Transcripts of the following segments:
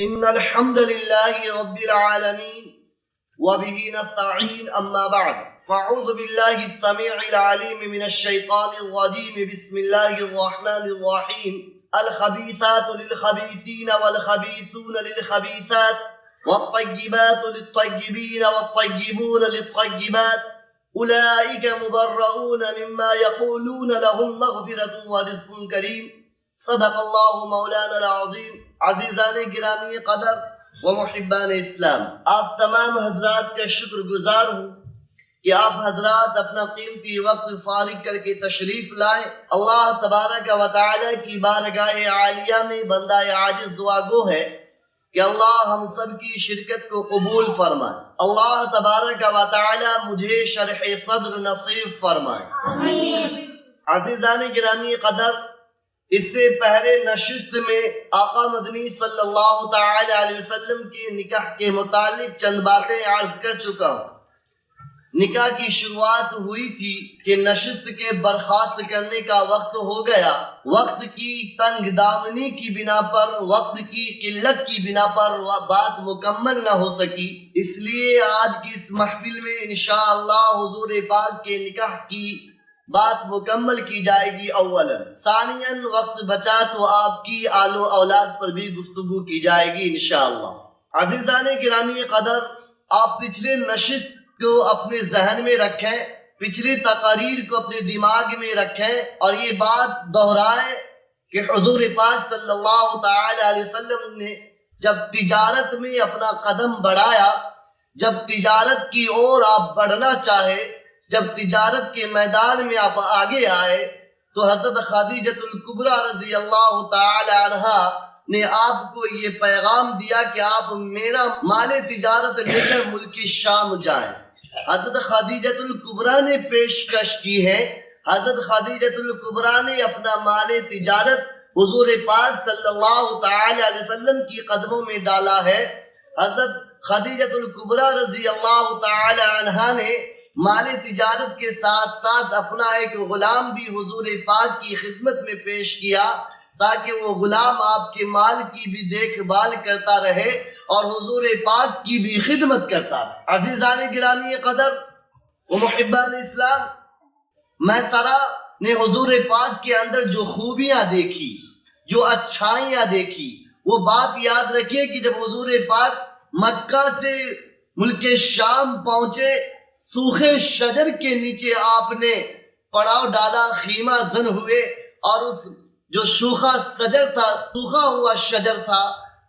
إن الحمد لله رب العالمين وبه نستعين أما بعد فأعوذ بالله السميع العليم من الشيطان الرجيم بسم الله الرحمن الرحيم الخبيثات للخبيثين والخبيثون للخبيثات والطيبات للطيبين والطيبون للطيبات أولئك مبرؤون مما يقولون لهم مغفرة ورزق كريم صدق اللہ مولانا العظیم. عزیزان گرامی قدر و محبان اسلام، آپ تمام حضرات کا شکر گزار ہوں کہ آپ حضرات اپنا قیمتی وقت فارغ کر کے تشریف لائیں. اللہ تبارک و تعالی کی بارگاہ عالیہ میں بندہ عاجز دعا گو ہے کہ اللہ ہم سب کی شرکت کو قبول فرمائے. اللہ تبارک و تعالی مجھے شرح صدر نصیب فرمائے. عزیزان گرامی قدر، اس سے پہلے نشست میں آقا مدنی صلی اللہ تعالی علیہ وسلم کے نکاح کے متعلق چند باتیں عرض کر چکا ہوں. نکاح کی شروعات ہوئی تھی کہ نشست کے برخاست کرنے کا وقت ہو گیا. وقت کی تنگ دامنی کی بنا پر، وقت کی قلت کی بنا پر بات مکمل نہ ہو سکی. اس لیے آج کی اس محفل میں انشاءاللہ حضور پاک کے نکاح کی بات مکمل کی جائے گی اولا. ثانیاً وقت بچا تو آپ کی آل و اولاد پر بھی گفتگو کی جائے گی انشاءاللہ. عزیزان گرامی قدر، آپ پچھلے نشست کو اپنے ذہن میں رکھیں، پچھلی تقاریر کو اپنے دماغ میں رکھیں اور یہ بات دہرائیں کہ حضور پاک صلی اللہ تعالی علیہ وسلم نے جب تجارت میں اپنا قدم بڑھایا، جب تجارت کی اور آپ بڑھنا چاہے، جب تجارت کے میدان میں آپ آگے آئے تو حضرت خدیجۃ الکبریٰ رضی اللہ تعالی عنہا نے آپ کو یہ پیغام دیا کہ آپ میرا مال تجارت لے کر ملک شام جائیں. حضرت خدیجۃ الکبریٰ نے پیشکش کی ہے. حضرت خدیجۃ الکبریٰ نے اپنا مال تجارت حضور پاک صلی اللہ تعالی علیہ وسلم کی قدموں میں ڈالا ہے. حضرت خدیجۃ الکبریٰ رضی اللہ تعالی عنہا نے مال تجارت کے ساتھ ساتھ اپنا ایک غلام بھی حضور پاک کی خدمت میں پیش کیا تاکہ وہ غلام آپ کے مال کی بھی دیکھ بھال کرتا رہے اور حضور پاک کی بھی خدمت کرتا رہے. عزیزان گرامی قدر و محبان اسلام، میسرہ نے حضور پاک کے اندر جو خوبیاں دیکھی، جو اچھائیاں دیکھی، وہ بات یاد رکھیے کہ جب حضور پاک مکہ سے ملک شام پہنچے، سوکھے شجر کے نیچے آپ نے پڑاؤ ڈالا، خیمہ زن ہوئے اور اس جو سوکھا ہوا شجر تھا،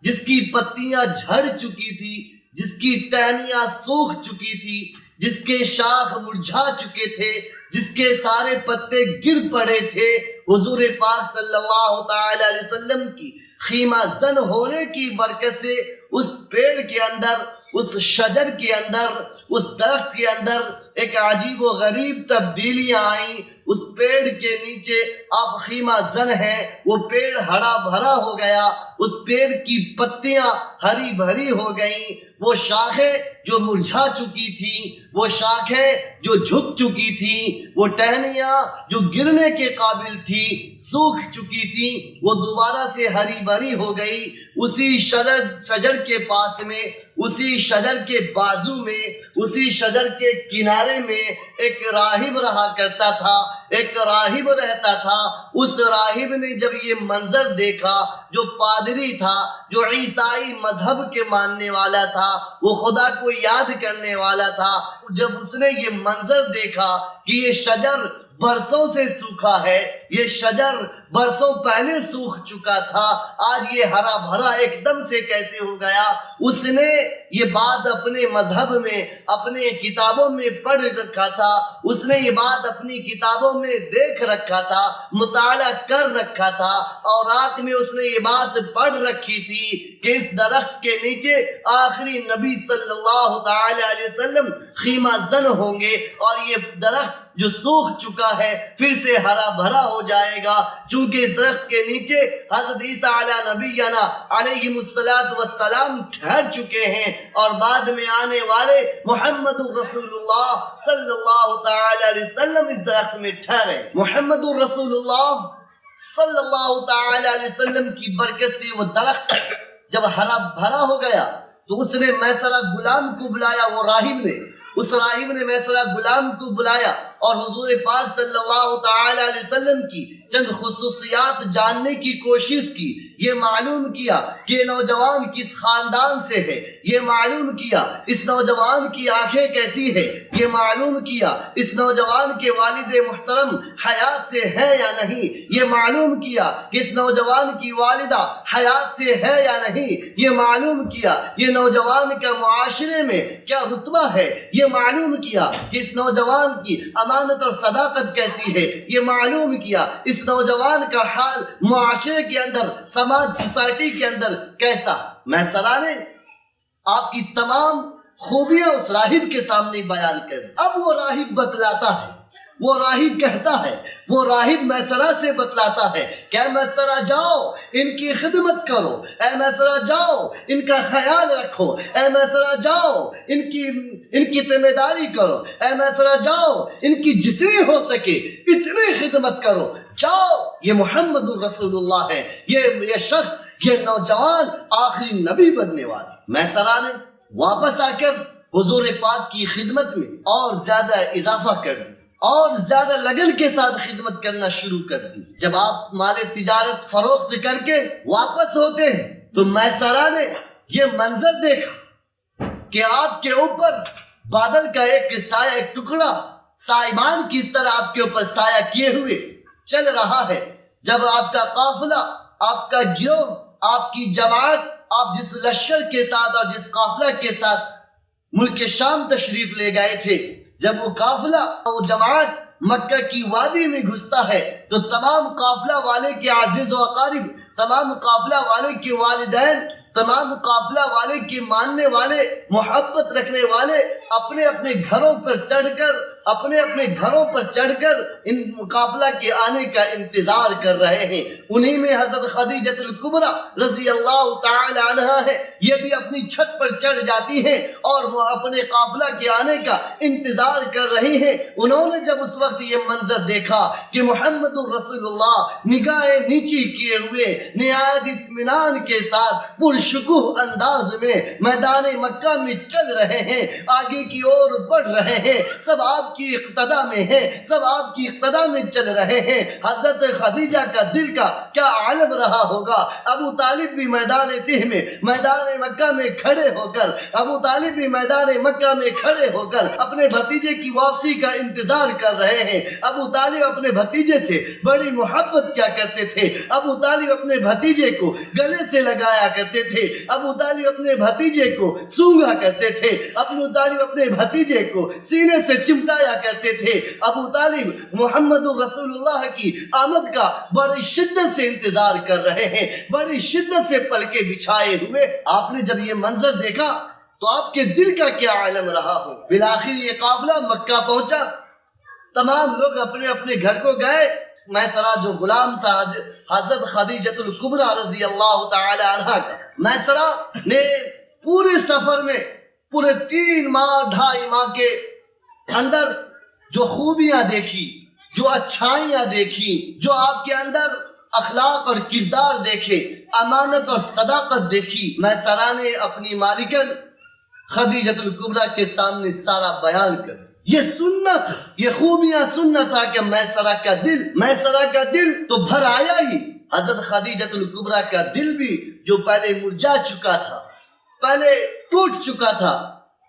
جس کی پتیاں جھڑ چکی تھی، جس کی ٹہنیاں سوکھ چکی تھی، جس کے شاخ مرجھا چکے تھے، جس کے سارے پتے گر پڑے تھے، حضور پاک صلی اللہ تعالی علیہ وسلم کی خیمہ زن ہونے کی برکت سے اس پیڑ کے اندر، اس شجر کے اندر، اس درخت کے اندر ایک عجیب و غریب تبدیلیاں آئیں. اس پیڑ کے نیچے آپ خیمہ زن ہیں، وہ پیڑ ہرا بھرا ہو گیا، اس پیڑ کی پتیاں ہری بھری ہو گئیں، وہ شاخیں جو مرجھا چکی تھیں، وہ شاخیں جو جھک چکی تھیں، وہ ٹہنیاں جو گرنے کے قابل تھی سوکھ چکی تھیں، وہ دوبارہ سے ہری بھری ہو گئی. اسی شجر کے پاس میں، اسی شجر کے بازو میں، اسی شجر کے کنارے میں ایک راہب رہا کرتا تھا، ایک راہب رہتا تھا. اس راہب نے جب یہ منظر دیکھا، جو پادری تھا، جو عیسائی مذہب کے ماننے والا تھا، وہ خدا کو یاد کرنے والا تھا، جب اس نے یہ منظر دیکھا کہ یہ شجر برسوں سے سوکھا ہے، یہ شجر برسوں پہلے سوکھ چکا تھا، آج یہ ہرا بھرا ایک دم سے کیسے ہو گیا، اس نے یہ بات اپنے مذہب میں، اپنے کتابوں میں پڑھ رکھا تھا، اس نے یہ بات اپنی کتابوں میں دیکھ رکھا تھا، مطالعہ کر رکھا تھا، اور رات میں اس نے یہ بات پڑھ رکھی تھی کہ اس درخت کے نیچے آخری نبی صلی اللہ تعالی علیہ وسلم خیمہ زن ہوں گے اور یہ درخت جو سوکھ چکا ہے پھر سے ہرا بھرا ہو جائے گا، چونکہ اس درخت کے نیچے حضرت عیسیٰ علیہ نبینا علیہ السلام ٹھہر چکے ہیں اور بعد میں آنے والے محمد الرسول اللہ صلی اللہ تعالی علیہ وسلم اس درخت میں ٹھہرے. محمد الرسول اللہ صلی اللہ تعالی علیہ وسلم کی برکت سے وہ درخت جب ہرا بھرا ہو گیا تو اس نے میسرہ غلام کو بلایا، وہ راہب نے، اس راہب نے میسرہ غلام کو بلایا اور حضور پاک صلی اللہ تعالی علیہ وسلم کی چند خصوصیات جاننے کی کوشش کی۔ یہ معلوم کیا کہ نوجوان کس خاندان سے ہے، یہ معلوم کیا اس نوجوان کی آنکھیں کیسی ہے، یہ معلوم کیا اس نوجوان کے والد محترم حیات سے ہے یا نہیں، یہ معلوم کیا کہ اس نوجوان کی والدہ حیات سے ہے یا نہیں، یہ معلوم کیا یہ نوجوان کا معاشرے میں کیا رتبہ ہے، یہ معلوم کیا کہ اس نوجوان کی امانت اور صداقت کیسی ہے، یہ معلوم کیا اس نوجوان کا حال معاشرے کے اندر، سماج سوسائٹی کے اندر کیسا۔ میسرہ نے آپ کی تمام خوبیاں اس راہب کے سامنے بیان کر دی۔ اب وہ راہب بتلاتا ہے، وہ راہب کہتا ہے، وہ راہب میسرہ سے بتلاتا ہے کہ اے میسرہ جاؤ ان کی خدمت کرو، اے میسرہ جاؤ ان کا خیال رکھو، اے میسرہ جاؤ ان کی ذمہ داری کرو، اے میسرہ جاؤ ان کی جتنی ہو سکے اتنی خدمت کرو، جاؤ یہ محمد الرسول اللہ ہے، یہ شخص، یہ نوجوان آخری نبی بننے والا۔ میسرہ نے واپس آ کر حضور پاک کی خدمت میں اور زیادہ اضافہ کر دیا اور زیادہ لگن کے ساتھ خدمت کرنا شروع کر دی۔ جب آپ مال تجارت فروخت کر کے واپس ہوتے ہیں تو میسرہ نے یہ منظر دیکھا کہ آپ کے اوپر بادل کا ایک سایہ، ایک ٹکڑا سائبان کی طرح آپ کے اوپر سایہ کیے ہوئے چل رہا ہے۔ جب آپ کا قافلہ، آپ کا گروہ، آپ کی جماعت، آپ جس لشکر کے ساتھ اور جس قافلہ کے ساتھ ملک شام تشریف لے گئے تھے، جب وہ قافلہ، وہ جماعت مکہ کی وادی میں گھستا ہے تو تمام قافلہ والے کے عزیز و اقارب، تمام قافلہ والے کے والدین، تمام قافلہ والے کے ماننے والے، محبت رکھنے والے اپنے اپنے گھروں پر چڑھ کر ان قافلہ کے آنے کا انتظار کر رہے ہیں۔ انہی میں حضرت خدیجہ الکبریٰ رضی اللہ تعالی عنہا ہے، یہ بھی اپنی چھت پر چڑھ جاتی ہیں اور وہ اپنے قافلہ کے آنے کا انتظار کر رہی ہیں۔ انہوں نے جب اس وقت یہ منظر دیکھا کہ محمد الرسول اللہ نگاہیں نیچی کیے ہوئے نہایت اطمینان کے ساتھ پرشکوہ انداز میں میدان مکہ میں چل رہے ہیں، آگے کی اور بڑھ رہے ہیں، سب آپ کی اقتدا میں ہیں، سب آپ کی اقتدا میں چل رہے ہیں، حضرت خدیجہ کا دل کا کیا عالم رہا ہوگا۔ ابو طالب بھی میدان تہ میں، میدان مکہ میں کھڑے ہو کر، ابو طالب بھی میدان مکہ میں کھڑے ہو کر اپنے بھتیجے کی واپسی کا انتظار کر رہے ہیں۔ ابو طالب اپنے بھتیجے سے بڑی محبت کیا کرتے تھے، ابو طالب اپنے بھتیجے کو گلے سے لگایا کرتے تھے، ابو طالب اپنے بھتیجے کو سونگا کرتے تھے، ابو طالب اپنے بھتیجے کو سینے سے چمٹایا کرتے تھے۔ ابو طالب محمد رسول اللہ کی آمد کا بڑی شدت سے انتظار کر رہے ہیں، بڑی شدت سے پلکیں بچھائے ہوئے۔ آپ نے جب یہ منظر دیکھا تو آپ کے دل کا کیا عالم رہا ہو۔ بالآخر یہ قافلہ مکہ پہنچا، تمام لوگ اپنے اپنے گھر کو گئے۔ میسرہ جو غلام تھا حضرت خدیجہ الکبریٰ رضی اللہ تعالی عنہا کا، میسرہ نے پورے سفر میں، پورے 3 ماہ 2.5 ماہ کے اندر جو خوبیاں دیکھی، جو اچھائیاں دیکھی، جو آپ کے اندر اخلاق اور کردار دیکھے، امانت اور صداقت دیکھی، میسرہ نے اپنی مالکن خدیجہ الکبریٰ کے سامنے سارا بیان کر دیا۔ یہ سننا تھا، یہ خوبیاں سننا تھا کہ میسرہ کا دل تو بھر آیا ہی۔ حضرت خدیجہ الکبریٰ کا دل بھی جو پہلے مرجھا چکا تھا، پہلے ٹوٹ چکا تھا،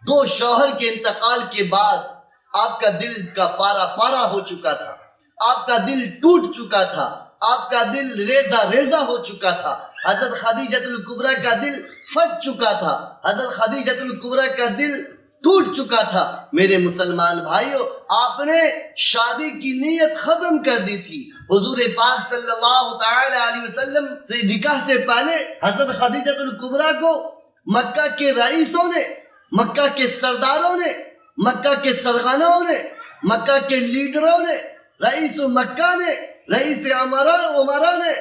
2 شوہر کے انتقال کے بعد آپ کا دل کا پارا ہو چکا تھا، آپ کا دل ٹوٹ چکا تھا، آپ کا دل ریزہ ہو چکا تھا، حضرت خدیجہ الکبریٰ کا دل پھٹ چکا تھا، حضرت خدیجہ الکبریٰ کا دل ٹوٹ چکا تھا۔ میرے مسلمان بھائیوں، آپ نے شادی کی نیت ختم کر دی تھی۔ حضور پاک صلی اللہ تعالی علیہ وسلم سے نکاح سے پہلے حضرت خدیجہ الکبریٰ کو مکہ کے رئیسوں نے، مکہ کے سرداروں نے، مکہ کے سرغنوں نے، مکہ کے لیڈروں نے، رئیس مکہ نے، رئیس عمرہ نے،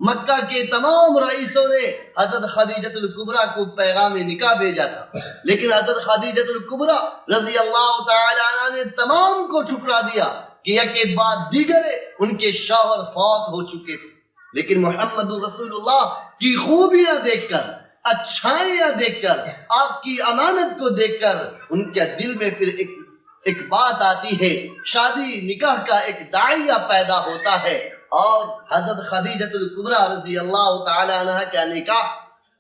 مکہ کے تمام رئیسوں نے حضرت خدیجہ الکبریٰ کو پیغام نکاح بھیجا تھا، لیکن حضرت خدیجہ الکبریٰ رضی اللہ تعالی عنہا نے تمام کو ٹھکرا دیا کہ یک بعد دیگر ان کے شوہر فوت ہو چکے تھے۔ لیکن محمد رسول اللہ کی خوبیاں دیکھ کر، اچھائیاں دیکھ کر، آپ کی امانت کو دیکھ کر ان کے دل میں پھر ایک بات آتی ہے، شادی نکاح کا ایک داعیہ پیدا ہوتا ہے۔ اور حضرت خدیجہ الکبریٰ رضی اللہ تعالی عنہ کا نکاح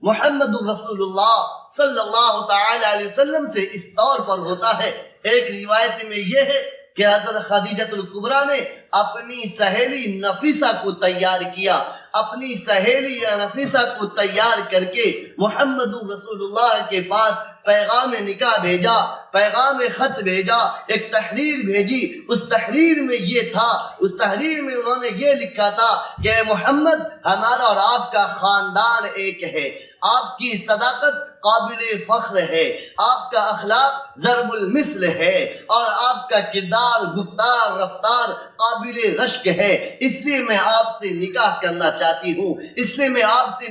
محمد رسول اللہ صلی اللہ تعالی علیہ وسلم سے اس طور پر ہوتا ہے۔ ایک روایت میں یہ ہے کہ حضرت خدیجہ الکبریٰ نے اپنی سہیلی نفیسہ کو تیار کیا، اپنی سہیلی نفیسہ کو تیار کر کے محمد رسول اللہ کے پاس پیغام نکاح بھیجا، پیغام خط بھیجا، ایک تحریر بھیجی۔ اس تحریر میں یہ تھا، اس تحریر میں انہوں نے یہ لکھا تھا کہ اے محمد، ہمارا اور آپ کا خاندان ایک ہے، آپ کی صداقت قابل فخر ہے، آپ کا اخلاق ضرب المثل ہے، اور آپ کا کردار، گفتار، رفتار قابل رشک ہے۔ اس لیے میں آپ سے نکاح کرنا چاہتی ہوں، اس لیے میں آپ سے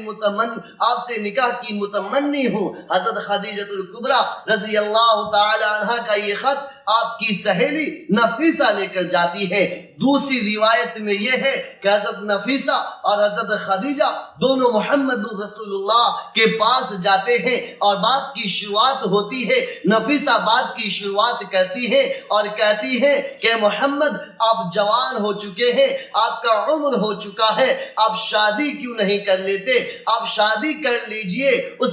نکاح کی متمنی ہوں۔ حضرت خدیجہ الکبریٰ رضی اللہ تعالی عنہ کا یہ خط آپ کی سہیلی نفیسہ لے کر جاتی ہے۔ دوسری روایت میں یہ ہے کہ حضرت نفیسہ اور حضرت خدیجہ دونوں محمد رسول اللہ کے پاس جاتے ہیں اور بات کی شروعات ہوتی ہے۔ نفیسہ بات کی شروعات کرتی ہے اور کہتی ہے کہ محمد، آپ جوان ہو چکے ہیں، آپ کا عمر ہو چکا ہے، آپ شادی کیوں نہیں کر لیتے؟ آپ شادی کر لیجئے۔ اس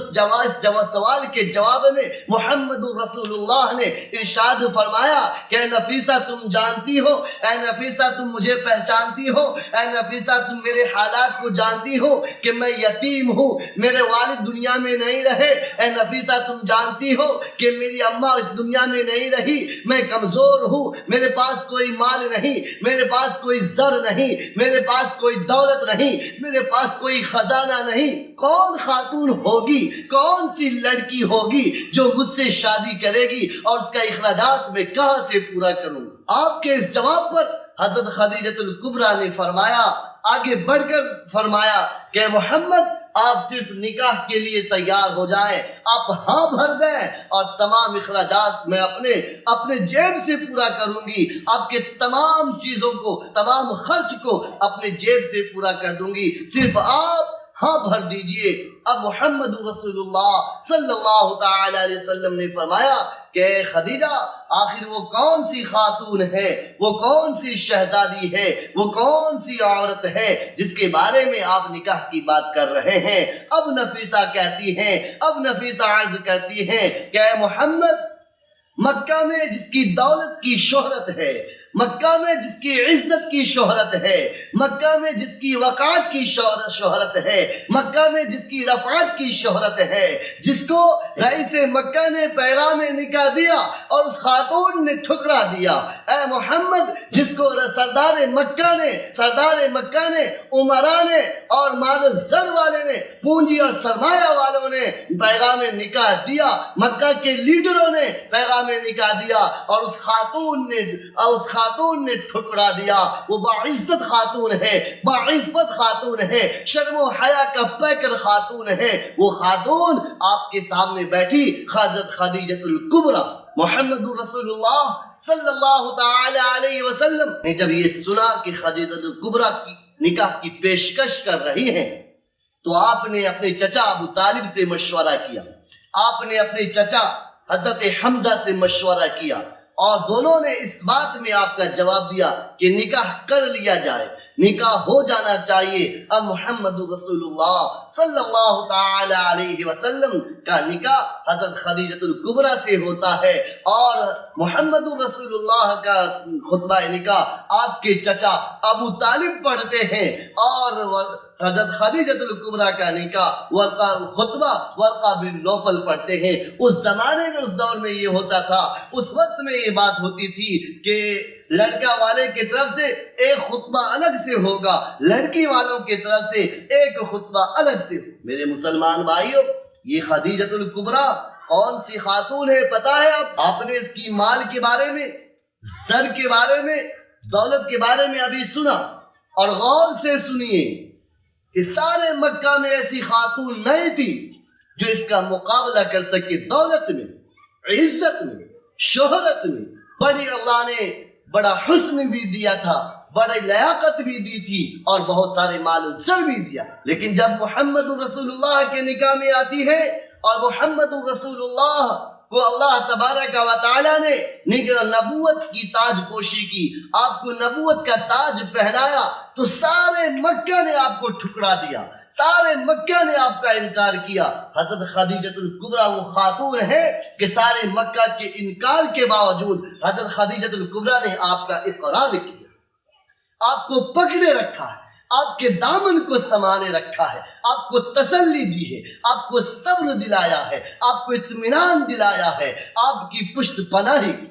سوال کے جواب میں محمد رسول اللہ نے ارشاد فرمایا کہ اے نفیسہ، تم جانتی ہو، اے نفیسہ تم مجھے پہچانتی ہو، اے نفیسہ تم میرے حالات کو جانتی ہو کہ میں یتیم ہوں، میرے والد دنیا میں نہیں رہے، اے نفیسہ تم جانتی ہو کہ میری اماں اس دنیا میں نہیں رہی، میں کمزور ہوں، میرے پاس کوئی مال نہیں، میرے پاس کوئی زر نہیں، میرے پاس کوئی دولت نہیں، میرے پاس کوئی خزانہ نہیں۔ کون خاتون ہوگی، کون سی لڑکی ہوگی جو مجھ سے شادی کرے گی، اور اس کا اخراجات میں کہاں سے پورا کروں؟ آپ کے اس جواب پر حضرت خدیجہ الکبریٰ نے فرمایا، آگے بڑھ کر فرمایا کہ محمد، آپ صرف نکاح کے لیے تیار ہو جائیں، آپ ہاں بھر دیں اور تمام اخراجات میں اپنے جیب سے پورا کروں گی، آپ کے تمام چیزوں کو، تمام خرچ کو اپنے جیب سے پورا کر دوں گی، صرف آپ ہاں بھر دیجئے۔ اب محمد رسول اللہ صلی اللہ تعالی علیہ وسلم نے فرمایا کہ خدیجہ، آخر وہ کون سی خاتون ہے، وہ کون سی شہزادی ہے، وہ کون سی عورت ہے جس کے بارے میں آپ نکاح کی بات کر رہے ہیں؟ اب نفیسہ کہتی ہیں، اب نفیسہ عرض کرتی ہیں کہ اے محمد، مکہ میں جس کی دولت کی شہرت ہے، مکہ میں جس کی عزت کی شہرت ہے، مکہ میں جس کی وقار کی شہرت ہے، مکہ میں جس کی رفعت کی شہرت ہے، جس کو رئیس مکہ نے پیغام نکاح دیا اور اس خاتون نے ٹھکرا دیا، اے محمد، جس کو سردار مکہ نے، عمرا نے اور مال زر والے نے، پونجی اور سرمایہ والوں نے پیغام نکاح دیا، مکہ کے لیڈروں نے پیغام نکاح دیا، اور اس خاتون نے ٹھکرا دیا۔ وہ باعزت خاتون ہے، باعفت خاتون ہے، شرم و حیا کا پیکر خاتون ہے۔ وہ خاتون آپ کے سامنے بیٹھی، حضرت خدیجہ الکبریٰ محمد رسول اللہ صلی اللہ تعالی علیہ وسلم نے جب یہ سنا کہ خدیجہ الکبریٰ کی نکاح کی پیشکش کر رہی ہیں، تو آپ نے اپنے چچا ابو طالب سے مشورہ کیا، آپ نے اپنے چچا حضرت حمزہ سے مشورہ کیا، اور دونوں نے اس بات میں آپ کا جواب دیا کہ نکاح کر لیا جائے، نکاح ہو جانا چاہیے۔ اب محمد رسول اللہ صلی اللہ تعالی علیہ وسلم کا نکاح حضرت خدیجہ الکبریٰ سے ہوتا ہے، اور محمد رسول اللہ کا خطبہ نکاح آپ کے چچا ابو طالب پڑھتے ہیں، اور حضرت خدیجہ الکبریٰ کا نکاح خطبہ ورقہ بن نوفل پڑھتے ہیں۔ اس زمانے میں، اس دور میں یہ ہوتا تھا، اس وقت میں یہ بات ہوتی تھی کہ لڑکا والے کی طرف سے ایک خطبہ الگ سے ہوگا، لڑکی والوں کی طرف سے ایک خطبہ الگ سے ہوگا۔ میرے مسلمان بھائیوں، یہ خدیجہ الکبریٰ کون سی خاتون ہے پتہ ہے؟ آپ نے اس کی مال کے بارے میں، زر کے بارے میں، دولت کے بارے میں ابھی سنا، اور غور سے سنیے کہ سارے مکہ میں ایسی خاتون نہیں تھی جو اس کا مقابلہ کر سکے، دولت میں، عزت میں، شہرت میں۔ بڑی اللہ نے بڑا حسن بھی دیا تھا، بڑی لیاقت بھی دی تھی اور بہت سارے مال و زر بھی دیا، لیکن جب محمد رسول اللہ کے نکاح میں آتی ہے اور محمد رسول اللہ کو اللہ تبارک و تعالیٰ نے نبوت کی تاج پوشی کی، آپ کو نبوت کا تاج پہنایا، تو سارے مکہ نے آپ کو ٹھکرا دیا، سارے مکہ نے آپ کا انکار کیا۔ حضرت خدیجہ الکبریٰ وہ خاتون ہے کہ سارے مکہ کے انکار کے باوجود حضرت خدیجہ الکبریٰ نے آپ کا اقرار کیا، آپ کو پکڑے رکھا ہے، آپ کے دامن کو سنبھالے رکھا ہے، آپ کو تسلی دی ہے، آپ کو صبر دلایا ہے، آپ کو اطمینان دلایا ہے، آپ کی پشت پناہی کی۔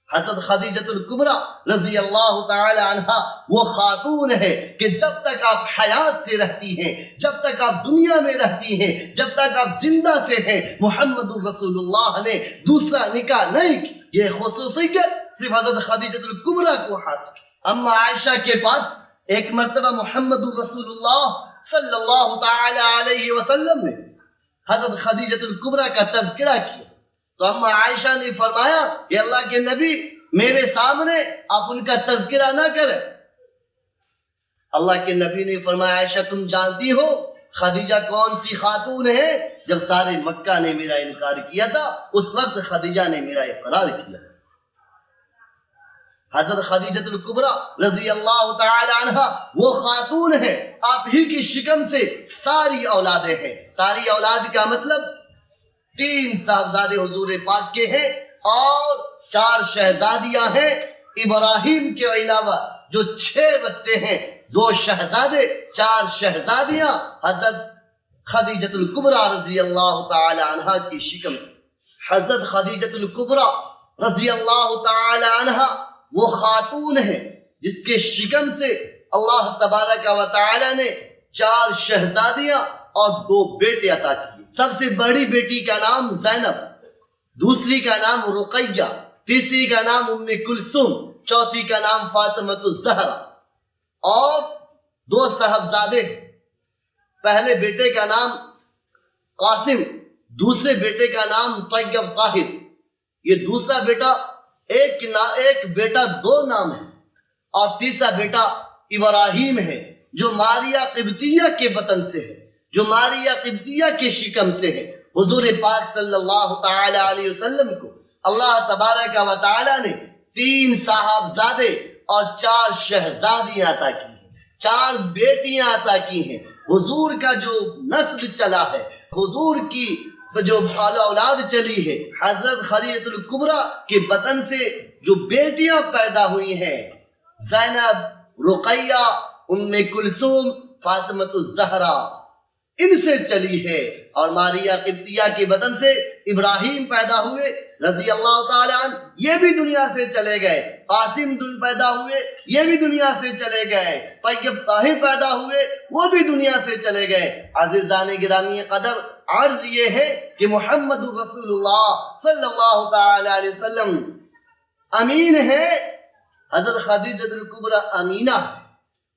حضرت خدیجہ الکبریٰ رضی اللہ تعالی عنہا وہ خاتون ہے کہ جب تک آپ حیات سے رہتی ہیں، جب تک آپ دنیا میں رہتی ہیں، جب تک آپ زندہ سے ہیں، محمد رسول اللہ نے دوسرا نکاح نہیں کی۔ یہ خصوصیت صرف حضرت خدیجہ الکبریٰ کو حاصل۔ اما عائشہ کے پاس ایک مرتبہ محمد رسول اللہ صلی اللہ تعالی علیہ وسلم نے حضرت خدیجہ الکبریٰ کا تذکرہ کیا، تو اما عائشہ نے فرمایا کہ اللہ کے نبی میرے سامنے آپ ان کا تذکرہ نہ کریں۔ اللہ کے نبی نے فرمایا عائشہ تم جانتی ہو خدیجہ کون سی خاتون ہے؟ جب سارے مکہ نے میرا انکار کیا تھا اس وقت خدیجہ نے میرا اقرار کیا۔ حضرت خدیجہ الکبریٰ رضی اللہ تعالی عنہ وہ خاتون ہے، آپ ہی کی شکم سے ساری اولادیں ہیں۔ ساری اولاد کا مطلب 3 صاحبزادے حضور پاک کے ہیں اور 4 شہزادیاں ہیں، ابراہیم کے علاوہ جو 6 بچتے ہیں، 2 شہزادے 4 شہزادیاں حضرت خدیجہ الکبریٰ رضی اللہ تعالی عنہ کی شکم سے۔ حضرت خدیجہ الکبریٰ رضی اللہ تعالی عنہ وہ خاتون ہے جس کے شکم سے اللہ تبارک و تعالی نے 4 شہزادیاں اور 2 بیٹے عطا کیے۔ سب سے بڑی بیٹی کا نام زینب، دوسری کا نام رقیہ، تیسری کا نام ام کلثوم، چوتھی کا نام فاطمہ الزہرا، اور 2 صاحبزادے، پہلے بیٹے کا نام قاسم، دوسرے بیٹے کا نام طیب طاہر۔ یہ دوسرا بیٹا ایک بیٹا 2 نام ہے، اور تیسرا بیٹا ابراہیم ہے جو ماریہ قبطیہ کے بطن سے ہے، جو ماریہ قبطیہ کے شکم سے ہے۔ حضور پاک صلی اللہ تعالی علیہ وسلم کو اللہ تبارک و تعالی نے 3 صاحبزادے اور 4 شہزادیاں عطا کی ہیں، 4 بیٹیاں عطا کی ہیں۔ حضور کا جو نسل چلا ہے، حضور کی جو اولاد چلی ہے، حضرت خدیجہ الکبریٰ کے بطن سے جو بیٹیاں پیدا ہوئی ہیں، زینب، رقیہ، ام کلثوم، فاطمہ الزہرا، ان سے چلی ہے۔ اور ماریہ قبطیہ کے بطن سے ابراہیم پیدا ہوئے رضی اللہ تعالی عنہ، یہ بھی دنیا سے چلے گئے۔ قاسم پیدا ہوئے، یہ بھی دنیا سے چلے گئے۔ طیب طاہر پیدا ہوئے، وہ بھی دنیا سے چلے گئے۔ عزیزان گرامی قدر، عرض یہ ہے کہ محمد رسول اللہ صلی اللہ تعالی علیہ وسلم امین ہے، حضرت خدیجہ الکبریٰ امینہ ہے۔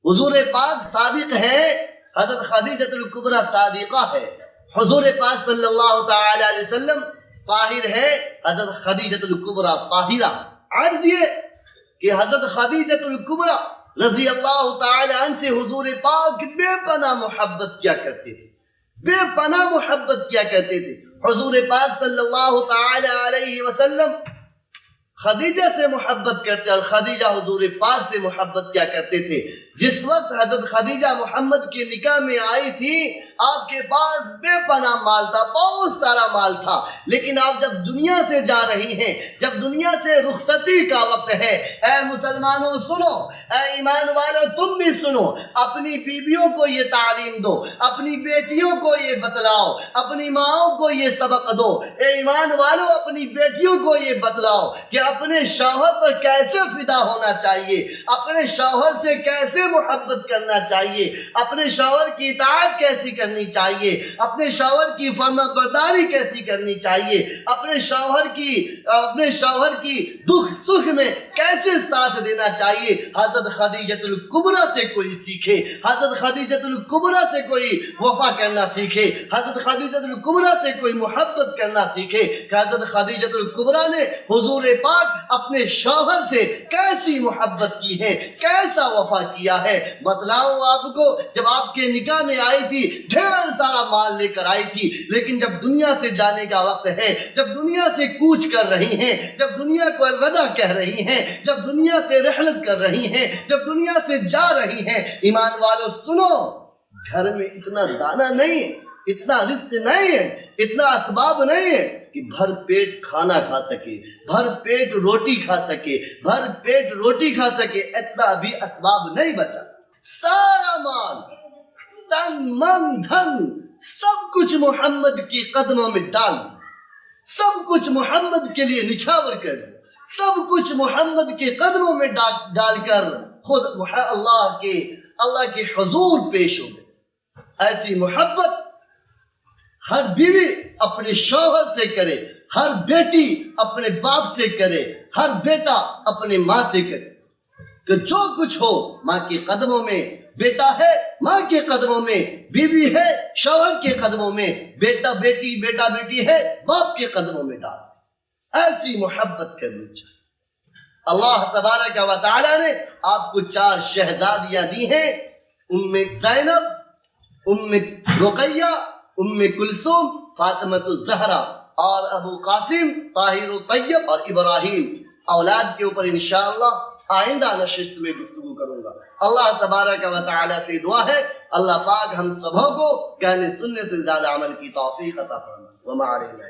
حضور پاک صادق ہے، حضرت خدیجہ الکبریٰ صادقہ ہے۔ حضور پاک صلی اللہ تعالی علیہ وسلم طاہر ہے، حضرت خدیجہ الکبریٰ طاہرہ۔ عرض یہ کہ حضرت خدیجہ الکبریٰ رضی اللہ تعالی عنہ سے حضور پاک بے پناہ محبت کیا کرتے تھے، بے پناہ محبت کیا کرتے تھے۔ حضور پاک صلی اللہ تعالی علیہ وسلم خدیجہ سے محبت کرتے اور خدیجہ حضور پاک سے محبت کیا کرتے تھے۔ جس وقت حضرت خدیجہ محمد کے نکاح میں آئی تھی، آپ کے پاس بے پناہ مال تھا، بہت سارا مال تھا، لیکن آپ جب دنیا سے جا رہی ہیں، جب دنیا سے رخصتی کا وقت ہے، اے مسلمانوں سنو، اے ایمان والو تم بھی سنو، اپنی بیویوں کو یہ تعلیم دو، اپنی بیٹیوں کو یہ بتلاؤ، اپنی ماؤں کو یہ سبق دو۔ اے ایمان والو اپنی بیٹیوں کو یہ بتلاؤ کہ اپنے شوہر پر کیسے فدا ہونا چاہیے، اپنے شوہر سے کیسے محبت کرنا چاہیے، اپنے شوہر کی اطاعت کیسی کرنی چاہیے، اپنے شوہر کی فرما برداری کیسی کرنی چاہیے، اپنے شوہر کی دکھ سکھ میں کیسے ساتھ دینا چاہیے حضرت خدیجۃ الکبریٰ سے کوئی سیکھے، حضرت خدیجۃ الکبریٰ سے کوئی وفا کرنا سیکھے، حضرت خدیجۃ الکبریٰ سے کوئی محبت کرنا سیکھے کہ حضرت خدیجۃ الکبریٰ نے حضور پاک اپنے شوہر سے کیسی محبت کی ہے، کیسا وفا کیا ہے۔ بتلاؤں آپ کو، جب آپ کے نکاح میں آئی تھی ڈھیر سارا مال لے کر آئی تھی، لیکن جب دنیا سے جانے کا وقت ہے، جب دنیا سے کوچ کر رہی ہیں، جب دنیا کو الوداع کہہ رہی ہیں، جب دنیا سے رحلت کر رہی ہیں، جب دنیا سے جا رہی ہیں، ایمان والو سنو، گھر میں اتنا دانا نہیں ہے، اتنا رزق نہیں ہے، اتنا اسباب نہیں ہے کہ بھر پیٹ کھانا کھا سکے، بھر پیٹ روٹی کھا سکے، بھر پیٹ روٹی کھا سکے، اتنا بھی اسباب نہیں بچا۔ سارا مال، تن من دھن، سب کچھ محمد کی قدموں میں ڈال دیا، سب کچھ محمد کے لیے نچھاور کر دیا، سب کچھ محمد کے قدموں میں ڈال کر خود اللہ کے حضور پیش ہو گئے۔ ایسی محبت ہر بیوی اپنے شوہر سے کرے، ہر بیٹی اپنے باپ سے کرے، ہر بیٹا اپنے ماں سے کرے، کہ جو کچھ ہو ماں کے قدموں میں، بیٹا ہے ماں کے قدموں میں، بیوی ہے شوہر کے قدموں میں، بیٹا بیٹی ہے باپ کے قدموں میں ڈال۔ ایسی محبت کرنی چاہیے۔ اللہ تبارک و تعالی نے آپ کو 4 شہزادیاں دی ہیں، ام زینب، ام رقیہ، ام کلثوم، فاطمۃ الزہرا اور ابو قاسم، طاہر و طیب اور ابراہیم۔ اولاد کے اوپر انشاءاللہ آئندہ نشست میں گفتگو کروں گا۔ اللہ تبارک و تعالی سے دعا ہے اللہ پاک ہم سبوں کو کہنے سننے سے زیادہ عمل کی توفیق عطا فرمائے۔ وما علینا